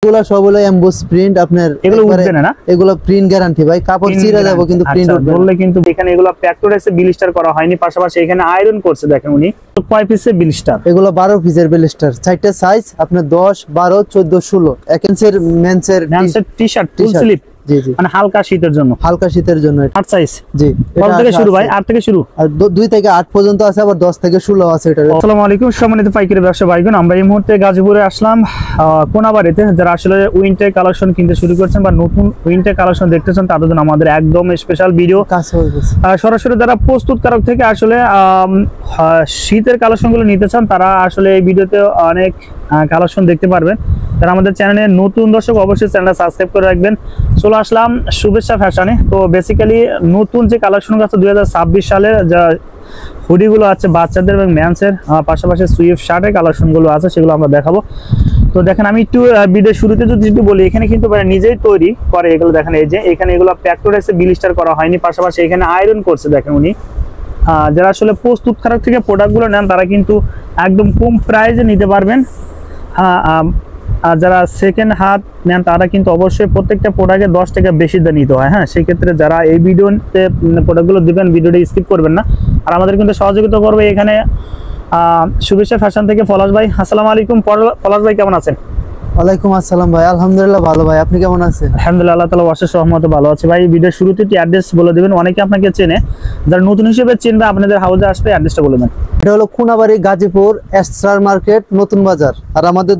এগুলা সব হলো এমবোস প্রিন্ট আপনার এগুলো উঠবে না এগুলো প্রিন্ট গ্যারান্টি ভাই কাপড় চিরা যাবে কিন্তু প্রিন্ট উঠবে বললে কিন্তু এখানে এগুলো ফ্যাক্টরিতে ব্লিস্টার করা হয়নি পাশাপাশি এখানে আয়রন করছে দেখেন উনি তো কয় পিসের ব্লিস্টার এগুলো 12 পিসের ব্লিস্টার চারটা সাইজ আপনার 10 12 14 16 এক ইঞ্চের মেন্সের টি-শার্ট ফুল স্লিভ জি জি মানে হালকা শীতের জন্য এটা 8 সাইজ জি কত থেকে শুরু ভাই 8 থেকে শুরু আর 2 থেকে 8 পর্যন্ত আছে আবার 10 থেকে 16 আছে এটা আসসালামু আলাইকুম সম্মানিত পাইকারি ব্যবসা ভাইগণ আমরা এই মুহূর্তে গাজীপুরে আসলাম কোনাবাড়িতে যারা আসলে উইন্টার কালেকশন কিনতে শুরু করছেন বা নতুন উইন্টার কালেকশন দেখতেছেন তাদের জন্য আমাদের একদম স্পেশাল ভিডিও সরাসরি যারা প্রস্তুতকারক থেকে আসলে শীতের কালেকশনগুলো নিতে চান তারা আসলে এই ভিডিওতে অনেক কালেকশন দেখতে পারবেন। তারা আমাদের চ্যানেলে নতুন দর্শক অবশ্যই চ্যানেলটা সাবস্ক্রাইব করে রাখবেন। চলে আসলাম শুভেচ্ছা ফ্যাশনে। তো বেসিক্যালি নতুন যে কালেকশনগুলো আছে 2026 সালের যা হুডিগুলো আছে বাচ্চাদের এবং ম্যানসের পাশাপাশি সুইফট শার্টের কালেকশনগুলো আছে সেগুলো আমরা দেখাবো। তো দেখেন আমি একটু ভিডিও শুরুতে যদি বলি এখানে কিন্তু নিজেই তৈরি করে এগুলো দেখেন এই যে এখানে এগুলো ফ্যাক্টরিতে ব্লিস্টার করা হয়নি পাশাপাশি এখানে আয়রন করছে দেখেন উনি। যারা আসলে প্রস্তুতকারক থেকে প্রোডাক্টগুলো নেন তারা কিন্তু একদম কম প্রাইসে নিতে পারবেন। আর যারা সেকেন্ড হাত নেন তারা কিন্তু অবশ্যই প্রত্যেকটা প্রোডাক্টে 10 টাকা বেশি দিয়ে নিতে হয়। হ্যাঁ, সেই ক্ষেত্রে যারা এই ভিডিওতে প্রোডাক্টগুলো দিবেন ভিডিওটা স্কিপ করবেন না। আর আমাদের কিন্তু সহযোগিতা করবে এখানে শুভেচ্ছা ফ্যাশন থেকে পলাশ ভাই। আসসালামু আলাইকুম পলাশ ভাই, কেমন আছেন? ওয়ালাইকুম আসসালাম ভাই, আলহামদুলিল্লাহ ভালো ভাই, আপনি কেমন আছেন? আলহামদুলিল্লাহ, আল্লাহ তাআলা অশেষ রহমতে ভালো আছে ভাই। ভিডিওর শুরুতে একটি অ্যাড্রেস বলে দিবেন, অনেকে আপনাকে চেনে, যারা নতুন হিসেবে চিনবে আপনাদের হাউসে আসবে অ্যাড্রেসটা বলে দেন। এটা হলো কোনাবাড়ি গাজীপুর এসরার মার্কেট নতুন বাজার। আর আমাদের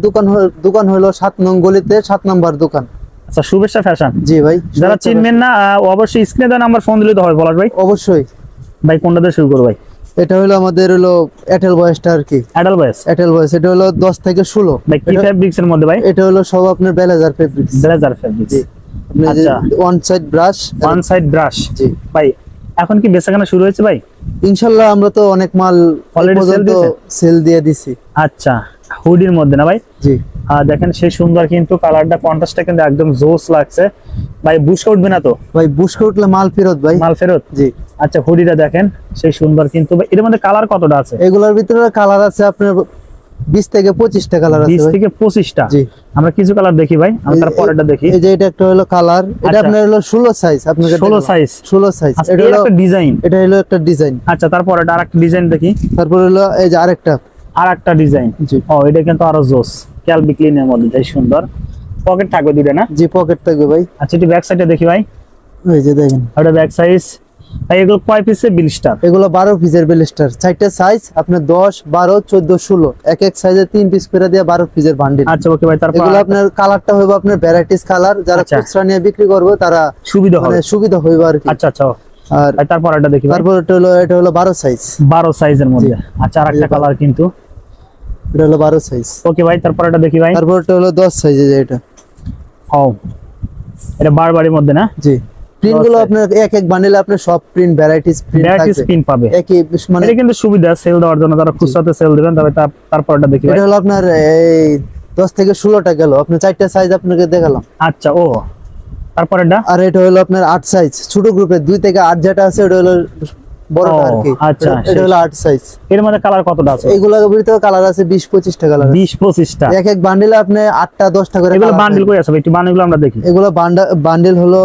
দোকান হলো 7 নং গলিতে 7 নাম্বার দোকান। আচ্ছা, শুভেচ্ছা ফ্যাশন। জি ভাই, যারা চিনবেন না অবশ্যই স্ক্রিনে দেন নাম্বার ফোন দিলে তো হবে পলাশ ভাই। অবশ্যই ভাই, কোনটা দিয়ে শুরু করব ভাই? এটা হলো আমাদের হলো এটেল বয়েসটা আর কি। এটেল বয়েস এটা হলো 10 থেকে 16। ভাই কি ফেব্রিক্স এর মধ্যে ভাই? এটা হলো সব আপনার ব্লেজার ফেব্রিক্স। Blazer fabrics. আচ্ছা, ওয়ান সাইড ব্রাশ। জি ভাই, এখন কি বেচাকেনা শুরু হয়েছে ভাই? ইনশাআল্লাহ আমরা তো অনেক মাল অলরেডি সেল দিয়ে দিছি। আচ্ছা, হুডির মধ্যে না ভাই? জি। দেখেন সেই সুন্দর কিন্তু কালারটা কন্ট্রাস্টটা কিন্তু একদম জোস লাগছে ভাই। বুশকা উঠবে না তো? ভাই বুশকা উঠলে মাল ফেরত ভাই। মাল ফেরত? জি। আচ্ছা, হুডিটা দেখেন সেই সুন্দর কিন্তু এর মধ্যে কালার কতটা আছে? এগুলোর ভিতরে কালার আছে আপনার 20 থেকে 25টা কালার আছে। 20 থেকে 25টা? জি। আমরা কিছু কালার দেখি ভাই, আমরা তার পরেরটা দেখি। এই যে এটা একটা হলো কালার, এটা আপনার হলো 16 সাইজ। আপনাকে 16 সাইজ? 16 সাইজ। এটা হলো একটা ডিজাইন। এটা হলো একটা ডিজাইন। আচ্ছা, তারপর এটা আরেকটা ডিজাইন দেখি। তারপর হলো এই যে আরেকটা ডিজাইন। ও, এটা কিন্তু আরো জোস ক্যালবি ক্লিনের মধ্যে, তাই সুন্দর। পকেট থাকবে দুইটা না? জি, পকেট থাকবে ভাই। আচ্ছা, একটু ব্যাক সাইডটা দেখি ভাই। এই যে দেখেন, এটা ব্যাক সাইজ। ভাই এগুলো কয় পিসের ব্লিস্টার? এগুলো 12 পিসের ব্লিস্টার, চারটা সাইজ আপনার 10 12 14 16 এক এক সাইজে 3 পিস করে দিয়ে 12 পিসের বান্ডিল। আচ্ছা, ওকে ভাই। তারপর এগুলো আপনার কালারটা হবে আপনার ভ্যারাইটিস কালার, যারা খুচরা নিয়ে বিক্রি করবে তারা সুবিধা হবে আর কি। আচ্ছা আচ্ছা। আর তারপর এটা দেখি। তারপর এটা হলো 12 সাইজ। 12 সাইজের মধ্যে। আচ্ছা, আরেকটা কালার কিন্তু এটা হলো 12 সাইজ। ওকে ভাই, তারপর এটা দেখি ভাই। তারপর এটা হলো 10 সাইজে এটা। ও, এটা বারবারের মধ্যে না? জি। প্রিন্ট গুলো আপনার এক এক বান্ডেলে আপনার সব প্রিন্ট ভ্যারাইটিস প্রিন্ট পাবে। একই মানে এটা কিন্তু সুবিধা সেল দেওয়ার জন্য, যারা খুচরাতে সেল দিবেন তবে তারপর এটা দেখি ভাই। এটা হলো আপনার এই 10 থেকে 16টা গেল, আপনার চারটা সাইজ আপনাকে দেখালাম। আচ্ছা, ও তারপর এটা। আর এটা হলো আপনার 8 সাইজ, ছোট গ্রুপে 2 থেকে 8 যেটা আছে ওটা হলো বড়টা আর কি। আচ্ছা, এটা হলো 8 সাইজ। এর মধ্যে কালার কতটা আছে? এগুলোর ভিতরে কালার আছে 20 25টা কালার। 20 25টা? এক এক বান্ডেলে আপনি 8টা 10টা করে। এগুলো বান্ডেল কই আছে ভাই? একটু বান্ডেলগুলো আমরা দেখি। এগুলো বান্ডেল হলো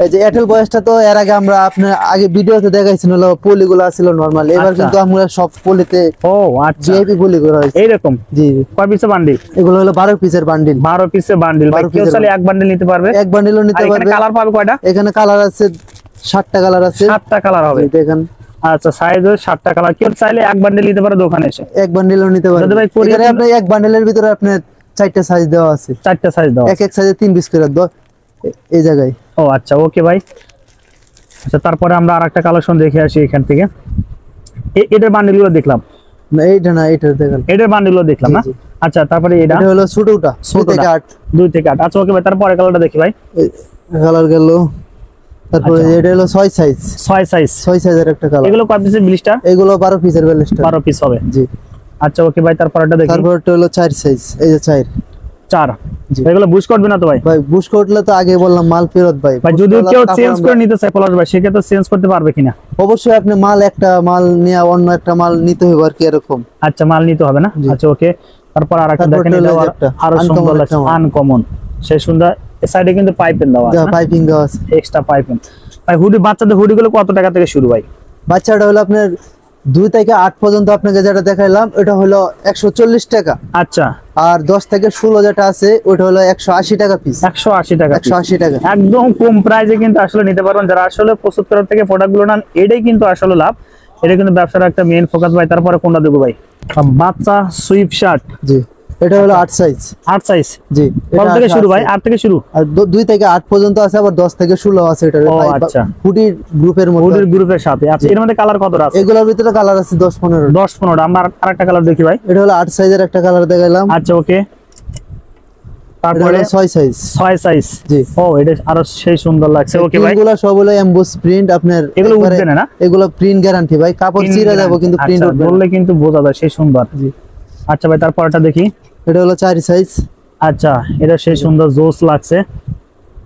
এই যে এটেল বয়েসটা তো এর আগে আমরা আপনার আগে ভিডিওতে দেখাইছেন হলো পলিগুলো ছিল নরমাল। এবার কিন্তু আমরা সব পলিতে জিআইপি পলি করা হয়েছে এইরকম। জি। কয় পিসের বান্ডেল? এগুলো হলো 12 পিসের বান্ডেল। 12 পিসের বান্ডেল। ভাই কেউ চাইলে এক বান্ডেল নিতে পারবে? এক বান্ডেলও নিতে পারবে। কালার পাবে কয়টা? এখানে কালার আছে 7টা কালার আছে। 7টা কালার হবে দেখেন। আচ্ছা, সাইজ 7টা কালার। কেউ চাইলে এক বান্ডেল নিতে পারে দোকানে এসে? এক বান্ডেলও নিতে পারবে। যদি ভাই এখানে আপনি এক বান্ডেলের ভিতরে আপনি 4টা সাইজ দেওয়া আছে। 4টা সাইজ দাও, এক এক সাইজে 3 পিস করে দাও এই জায়গায়। ও আচ্ছা, ওকে ভাই। আচ্ছা, তারপরে আমরা আরেকটা কালেকশন দেখে আসি এখান থেকে। এটার বান্ডেলগুলো দেখলাম না? এইটা না, এটা দেখেন। এটার বান্ডেলগুলো দেখলাম না? আচ্ছা, তারপরে এটা হলো ছোটটা 2 থেকে 8। 2 থেকে 8। আচ্ছা, ওকে ভাই। তারপরে কালারটা দেখি ভাই। কালার গেল। তারপরে এটা হলো 6 সাইজ। 6 সাইজের একটা কালার। এগুলো কয় পিসের ব্লিস্টার? এগুলো 12 পিসের ব্লিস্টার। 12 পিস হবে। জি। আচ্ছা, ওকে ভাই। তারপরটা দেখি। তারপরটা হলো 4 সাইজ। এই যে 4। জি। এগুলো বুশ করবে না তো ভাই? ভাই বুশ করলে তো আগে বললাম মাল ফেরত ভাই। ভাই যদি কেউ চেঞ্জ করে নিতে চায় পলাশ ভাই, সেটা তো চেঞ্জ করতে পারবে কিনা? অবশ্যই আপনি একটা মাল নিয়ে অন্য একটা মাল নিতে হবে আর কি এরকম। আচ্ছা, মাল নিতে হবে না? আচ্ছা, ওকে। তারপর আরেকটা দেখেন, এটা আরো সুন্দর লাগছে, আনকমন, সেই সুন্দর। এই সাইডে কিন্তু পাইপিং দেওয়া আছে, পাইপিং দেওয়া আছে, এক্সট্রা পাইপিং। ভাই হুডি, বাচ্চাদের হুডি গুলো কত টাকা থেকে শুরু ভাই? বাচ্চাটা হলো আপনার 2 থেকে 8 পর্যন্ত আপনাকে যেটা দেখাইলাম এটা হলো 140 টাকা। আচ্ছা। আর 10 থেকে 16 যেটা আছে ওটা হলো 180 টাকা পিস। 180 টাকা, 180 টাকা, একদম কম প্রাইসে কিন্তু আসলে নিতে পারবেন যারা আসলে প্রস্তুত করার থেকে প্রোডাক্ট গুলো নেন। এটাই কিন্তু আসলে লাভ, এটা কিন্তু ব্যবসার একটা মেইন ফোকাস ভাই। তারপরে কোনটা দেবো ভাই? বাচ্চা সুইপ শার্ট। জি, এটা হলো 8 সাইজ। 8 সাইজ, জি। কত থেকে শুরু ভাই? 8 থেকে শুরু, আর 2 থেকে 8 পর্যন্ত আছে, আবার 10 থেকে 16 আছে। এটা আচ্ছা, হুডির গ্রুপের মধ্যে, হুডির গ্রুপের সাথে। আচ্ছা, এর মধ্যে কালার কতটা আছে? এগুলোর ভিতরে কালার আছে 10-15। 10-15টা। আমরা আরেকটা কালার দেখি ভাই। এটা হলো 8 সাইজের একটা কালার দেখাইলাম। আচ্ছা, ওকে। তারপরে 6 সাইজ। 6 সাইজ, জি। এটা আরো সেই সুন্দর লাগছে। ওকে ভাই, এগুলো সব হলো এমবোস প্রিন্ট। আপনার এগুলো উঠবে না? এগুলো প্রিন্ট গ্যারান্টি ভাই, কাপড় ছিঁড়ে যাবে কিন্তু প্রিন্ট উঠবে না, বললে কিন্তু বোঝা যায়, সেই সুন্দর। জি। আচ্ছা ভাই, তারপরটা দেখি। এটা হলো 4 সাইজ। আচ্ছা, এটা সেই সুন্দর, জোস লাগছে।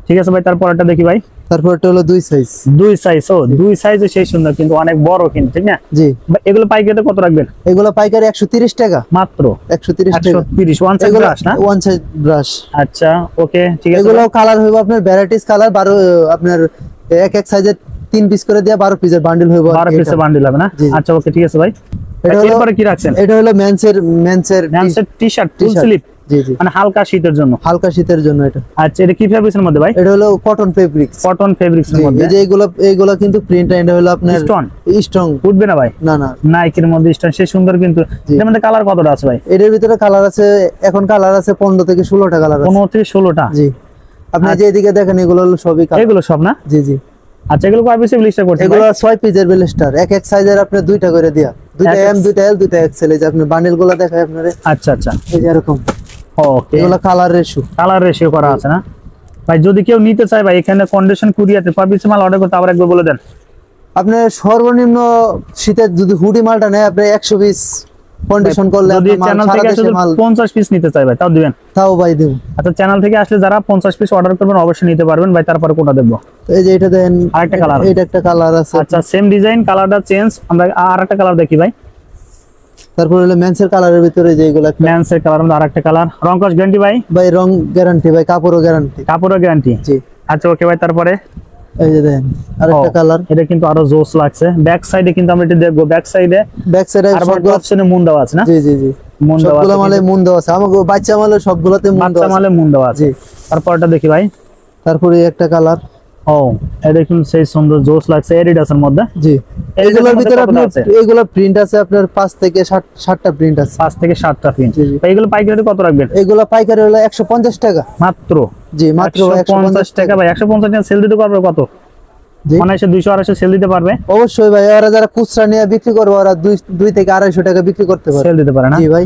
ঠিক আছে ভাই, তারপরটা দেখি ভাই। তারপরটা হলো 2 সাইজ। 2 সাইজ, 2 সাইজে সেই সুন্দর, কিন্তু অনেক বড় কিন্তু, ঠিক না? জি। এগুলো পাইকারিতে কত রাখবেন? এগুলো পাইকারি 130 টাকা মাত্র। 130 টাকা। 130, ওয়ান সাইড ব্রাশ না? One side brush. আচ্ছা, ওকে, ঠিক আছে। এগুলো কালার হইব আপনার ভ্যারাইটিস কালার, 12 আপনার এক সাইজের 3 পিস করে দিয়া 12 পিসের বান্ডেল হইব। 12 পিসের বান্ডেল হবে না? আচ্ছা, ওকে, ঠিক আছে ভাই। এরপরে কি রাখছেন? এটা হলো মেন্সের টি-শার্ট ফুল স্লিভ। জি জি, মানে হালকা শীতের জন্য। হালকা শীতের জন্য এটা। আচ্ছা, এটা কি ফেব্রিক্সের মধ্যে ভাই? এটা হলো কটন ফেব্রিক্স। কটন ফেব্রিক্স এর মধ্যে। এই যে এগুলো কিন্তু প্রিন্ট, এটা হলো আপনার স্ট্রং। উঠবে না ভাই? না না, নাইকের মধ্যে স্ট্রং, সেই সুন্দর কিন্তু। এর মধ্যে কালার কতটা আছে ভাই? এর ভিতরে কালার আছে, এখন কালার আছে 15 থেকে 16টা কালার আছে। 15 থেকে 16টা। জি। আপনি যে এদিকে দেখেন এগুলো হলো সবই কালার। এগুলো সব না? জি জি। আচ্ছা, এগুলো কয় পিসে ব্লিস্টার করছেন? এগুলো 6 পিসের ব্লিস্টার, এক সাইজের আপনি 2টা করে দিয়া, 2টা এম, 2টা এল, 2টা এক্সেল। এই যে আপনি বান্ডেলগুলো দেখায় আপনারে। আচ্ছা আচ্ছা, এই যে এরকম। ওকে, এগুলো কালার রেশিও করা আছে না ভাই? যদি কেউ নিতে চায় ভাই, এখানে কন্ডিশন কুরিয়াতে কয় পিস মাল অর্ডার করতে আবার একবার বলে দেন। আপনি সর্বনিম্ন শীতের যদি হুডি মালটা নেয় আপনি 100 পিস কন্ডিশন করলে যদি চ্যানেল থেকে আসলে 50 পিস নিতে চাই ভাই, তাও দিবেন? তাও ভাই দেব। আচ্ছা, চ্যানেল থেকে আসলে যারা 50 পিস অর্ডার করবেন অবশ্যই নিতে পারবেন ভাই। তারপরে কোনটা দেবো? এই যে এটা দেন, আরেকটা কালার। এটা একটা কালার আছে। আচ্ছা, সেম ডিজাইন, কালারটা চেঞ্জ। আমরা আরেকটা কালার দেখি ভাই। তারপর হলো মেন্সের কালারের ভিতরে যে এগুলো, মেন্সের কালার মধ্যে আরেকটা কালার। রং কস গ্যারান্টি ভাই? ভাই রং গ্যারান্টি ভাই, কাপড়ও গ্যারান্টি। কাপড়ও গ্যারান্টি, জি। আচ্ছা, ওকে ভাই। তারপরে এই যে দেন আরেকটা কালার। এটা কিন্তু আরো জোস লাগছে। ব্যাক সাইডে কিন্তু আমরা এটা দেখবো, ব্যাক সাইডে সবগুলো অপশনে মুন দেওয়া আছে না? জি জি জি, মুন দেওয়া আছে, সবগুলো মালে মুন দেওয়া আছে। আমাগো বাচ্চা মালে সবগুলোতে মুন দেওয়া আছে। বাচ্চা মালে মুন দেওয়া আছে। তারপরটা দেখি ভাই। তারপরে একটা কালার। এটা কিন্তু সেই সুন্দর, জোস লাগছে, এডিডাসের মধ্যে। জি। এগুলোর ভিতরে আপনার এগুলো প্রিন্ট আছে আপনার 5 থেকে 7টা প্রিন্ট আছে। 5 থেকে 7টা প্রিন্ট। এগুলো পাইকারি কত রাখবেন? এগুলো পাইকারি হলো 150 টাকা মাত্র। জি, মাত্র 150 টাকা ভাই। 150 টাকা সেল দিতে পারবে কত? মানে 200-250 সেল দিতে পারবে? অবশ্যই ভাই। ওরা যারা খুচরা নিয়ে বিক্রি করবে ওরা 2 থেকে 250 টাকা বিক্রি করতে পারে, সেল দিতে পারে না? জি ভাই।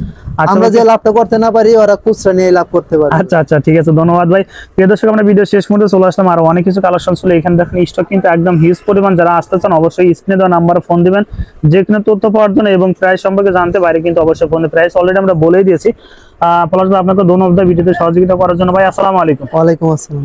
আমরা যে লাভটা করতে না পারি ওরা খুচরা নিয়ে লাভ করতে পারে। আচ্ছা আচ্ছা, ঠিক আছে, ধন্যবাদ ভাই। প্রিয় দর্শক, আমরা ভিডিও শেষ মুহূর্তে চলে আসলাম। আরো অনেক কিছু কালেকশন ছিল এখানে দেখেন, স্টক কিন্তু একদম হিউজ পরিমাণ। যারা আসতে চান অবশ্যই স্ক্রিনে দেওয়া নাম্বারে ফোন দিবেন যে কোনো তথ্য পাওয়ার জন্য এবং প্রাইস সম্পর্কে জানতে পারে। কিন্তু অবশ্যই ফোনে প্রাইস অলরেডি আমরা বলেই দিয়েছি। প্লাস আপনাকে ধন্যবাদ ভিডিওতে সহযোগিতা করার জন্য ভাই। আসসালামু আলাইকুম। ওয়ালাইকুম আসসালাম।